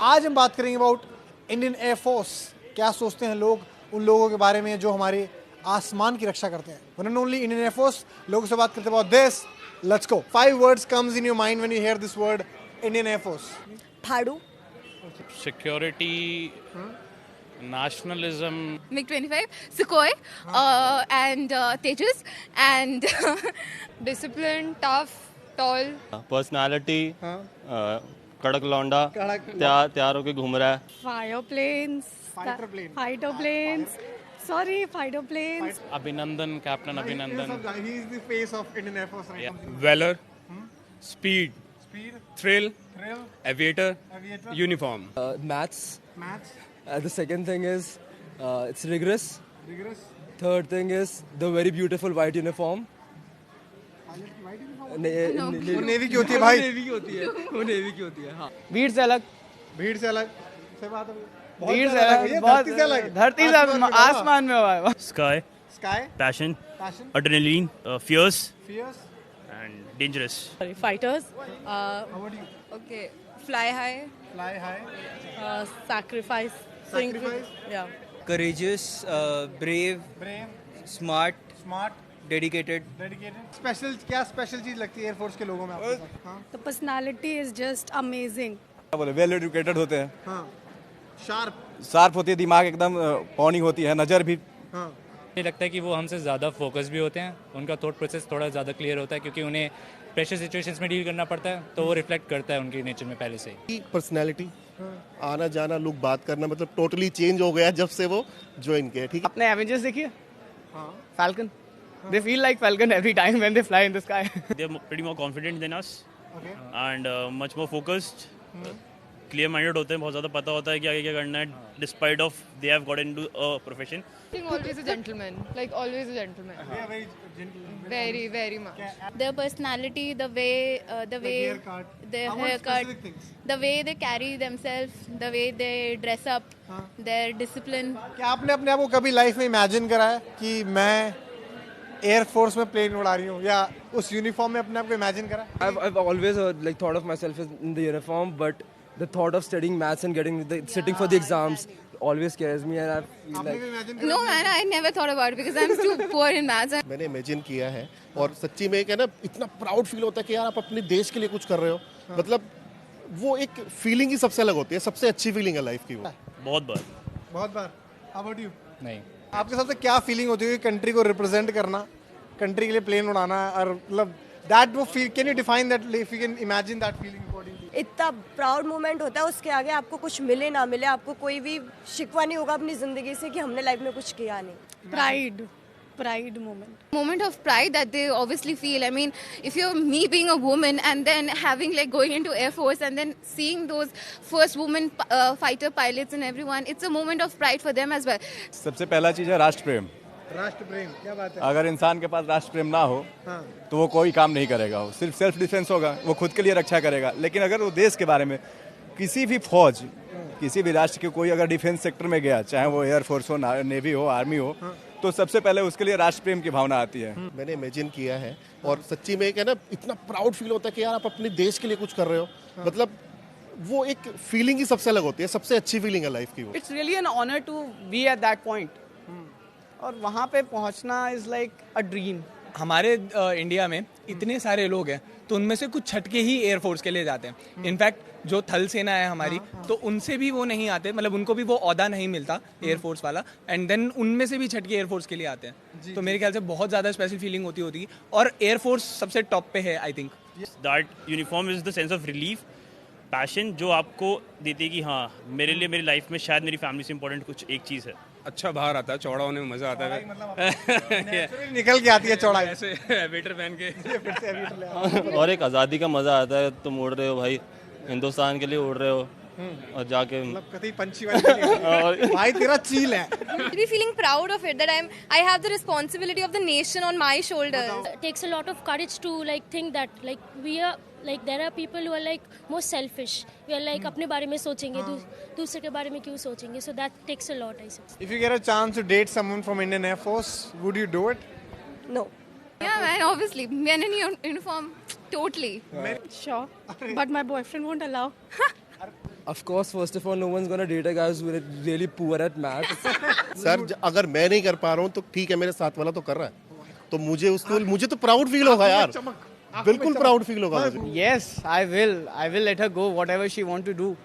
आज हम बात करेंगे अबाउट इंडियन एयरफोर्स। क्या सोचते हैं लोग उन लोगों के बारे में जो हमारे आसमान की रक्षा करते हैं। One and only Indian air force. लोगों से बात करते हैं about this. Let's go. 5 words comes in your mind when you hear this word Indian Air Force. Phadu. Security, nationalism. MiG-25, Sukhoi, and Tejas, and disciplined, tough, tall. Personality कड़क लौंडा तैयार होके घूम रहा है. Fighter planes. Sorry, fighter planes. Abhinandan, Captain Abhinandan. He is the face of Indian Air Force right now. Valor, speed, thrill, Thrill, aviator, aviator, uniform. Maths. maths, The second thing is it's rigorous. rigorous. Third thing is the very beautiful white uniform. वो navy की होती है भाई। वो navy की होती है हाँ. भीड़ से अलग, भीड़ से अलग। सही बात है। बहुत भीड़ से ज़्यादा अलग, ये बहुत धरती से अलग। धरती से आसमान में खड़ा। आसमान में हुआ है. Sky, Sky, passion, passion, adrenaline, fierce, fierce. and dangerous. Fighters. How would you Okay, fly high. fly high? Sacrifice. Sacrifice, Yeah. Courageous, brave, brave, smart, smart, dedicated. dedicated. Special क्या स्पेशल चीज लगती है एयरफोर्स के लोगों में आपके पास? हाँ The personality is just amazing. बोले वेल एजुकेटेड होते हैं, हाँ शार्प। शार्प होती है, दिमाग एकदम पौनी होती है, नज़र भी. हाँ मुझे लगता है कि वो हमसे ज़्यादा फोकस भी होते हैं. उनका थॉट प्रोसेस थोड़ा ज़्यादा क्लियर होता है क्योंकि उन्हें प्रेशर सिचुएशंस में डील करना पड़ता है, तो वो रिफ्लेक्ट करता है उनके नेचर में पहले से ही. पर्सनैलिटी, आना जाना, लोग बात करना, मतलब टोटली चेंज हो गया जब से वो ज्वाइन किया. ठीक है. अपने एवेंजर्स देखिए, Falcon. They feel like Falcon every time when they fly in the sky. They're pretty more confident than us okay. and much more focused. Clear minded होते हैं, बहुत ज़्यादा पता होता है कि आगे क्या करना है. Despite of they have got into a profession. I think always a gentleman. Like always a gentleman. They are very gentle. Very, very much. their personality, the way, haircut. their How about haircut, specific things? the way they carry themselves, the way they dress up, their discipline. क्या आपने अपने आप को कभी life में imagine करा है कि मैं एयरफोर्स में प्लेन उड़ा रही हूँ या उस यूनिफॉर्म में अपने आप को इमेजिन करा? I've always like thought of myself as in the uniform, but the thought of studying maths and sitting for the exams always scares me, and I feel आपने like भी इमेजिन करा? No man, I never thought about it because I'm too poor in maths. मैंने imagine किया है और सच्ची में एक है ना, इतना प्राउड फील होता है कि यार आप अपने देश के लिए कुछ कर रहे हो. मतलब वो एक फीलिंग ही सबसे अलग होती है, सबसे अच्छी फीलिंग है लाइफ की वो. बहुत बार. बहुत बार. How about you? नहीं. आपके सबसे क्या फीलिंग होती है कंट्री को रिप्रेजेंट करना, कंट्री के लिए प्लेन उड़ाना, और मतलब दैट वो feel, can you define that if you can imagine that feeling accordingly? इतना प्राउड मोमेंट होता है, उसके आगे आपको कुछ मिले ना मिले, आपको कोई भी शिकवा नहीं होगा अपनी जिंदगी से कि हमने लाइफ में कुछ किया नहीं. Pride moment. Moment of pride that they obviously feel. I mean, if you're me being a woman and then having like going into Air Force and then seeing those first women fighter pilots and everyone, it's a moment of pride for them as well. सबसे पहला चीज़ है राष्ट्र प्रेम. राष्ट्र प्रेम, क्या बात है. अगर इंसान के पास राष्ट्र प्रेम ना हो तो वो कोई काम नहीं करेगा. वो सिर्फ सेल्फ डिफेंस होगा, वो खुद के लिए रक्षा करेगा. लेकिन अगर वो देश के बारे में, किसी भी फौज, किसी भी राष्ट्र के कोई अगर डिफेंस सेक्टर में गया, चाहे वो एयरफोर्स हो, नेवी हो, आर्मी हो, तो सबसे पहले उसके लिए राष्ट्र प्रेम की भावना आती है. मैंने इमेजिन किया है और सच्ची में एक है ना, इतना प्राउड फील होता है कि यार आप अपने देश के लिए कुछ कर रहे हो. मतलब वो एक फीलिंग ही सबसे अलग होती है, सबसे अच्छी फीलिंग है लाइफ की वो. It's really an honor to be at that point. और वहाँ पे पहुँचना is like a dream. हमारे इंडिया में इतने सारे लोग हैं, तो उनमें से कुछ छटके ही एयरफोर्स के लिए जाते हैं. इनफैक्ट जो थल सेना है हमारी, तो उनसे भी वो नहीं आते, मतलब उनको भी वो ओहदा नहीं मिलता एयरफोर्स वाला, एंड देन उनमें से भी छटके एयरफोर्स के लिए आते हैं. तो मेरे ख्याल से बहुत ज़्यादा स्पेशल फीलिंग होती और एयरफोर्स सबसे टॉप पे है I think. That uniform is the sense of relief, passion जो आपको देती है कि हाँ मेरे लिए, मेरी लाइफ में शायद मेरी फैमिली से इम्पोर्टेंट कुछ एक चीज़ है. अच्छा बाहर आता है, चौड़ा होने में मजा आता है. नेचुरली निकल के आती है चौड़ाई. ऐसे वेटर पहन के. और एक आज़ादी का मज़ा आता है. तुम उड़ रहे हो भाई, हिंदुस्तान के लिए उड़ रहे हो और जाके मतलब कतई पंछी वाली भाई तेरा चील है. Be feeling proud of it that I have the responsibility of the nation on my shoulders. It takes a lot of courage to like think that like we are like there are people who are like more selfish. We are like अपने बारे में सोचेंगे, दूसरे के बारे में क्यों सोचेंगे? So that takes a lot, I say. If you get a chance to date someone from Indian Air Force, would you do it? No. Yeah man, obviously. Men in uniform, totally. Sure. But my boyfriend won't allow. Of course, first of all, no one's gonna date a guy who's really poor at maths. Sir अगर मैं नहीं कर पा रहा हूँ तो ठीक है, मेरे साथ वाला तो कर रहा है, तो मुझे तो प्राउड फील होगा यार, बिल्कुल प्राउड फील होगा मुझे. Yes, I will let her go whatever she want to do.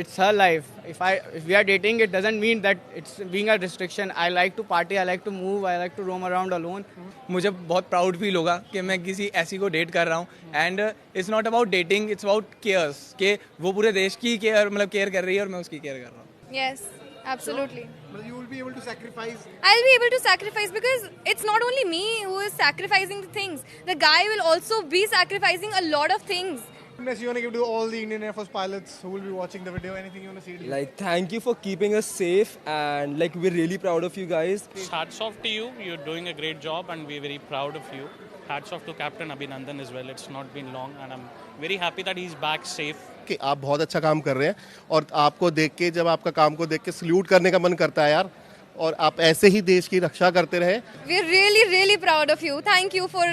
It's her life. If we are dating, it doesn't mean that it's being a restriction. I like to party, I like to move, I like to roam around alone. मुझे बहुत proud feel होगा कि मैं किसी ऐसी को date कर रहा हूँ. And it's not about dating, it's about cares, कि वो पूरे देश की केयर कर रही है और मैं उसकी केयर कर रहा हूँ. Yes, absolutely. But you will be able to sacrifice. I'll be able to sacrifice because it's not only me who is sacrificing the things. The guy will also be sacrificing a lot of things. Unless you want to give to all the Indian Air Force pilots who will be watching the video, anything you want to say? Like, thank you for keeping us safe, and like we're really proud of you guys. Hats off to you. You're doing a great job, and we're very proud of you. Hats off to Captain Abhinandan as well. It's not been long, and I'm very happy that he's back safe. कि आप बहुत अच्छा काम कर रहे हैं और आपको देख के, जब आपका काम को देख के सल्यूट करने का मन करता है यार, और आप ऐसे ही देश की रक्षा करते रहे. We're really, really proud of you. Thank you for,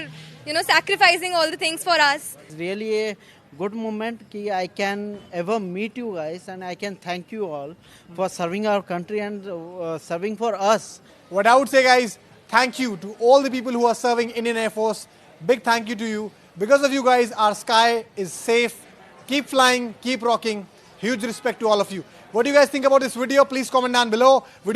sacrificing all the things for us. It's really a good moment कि I can ever meet you guys, and I can thank you all for serving our country and serving for us. What I would say, guys, thank you to all the people who are serving Indian Air Force. Big thank you to you. Because of you guys, our sky is safe. Keep flying, keep rocking. Huge respect to all of you. What do you guys think about this video? Please comment down below. Video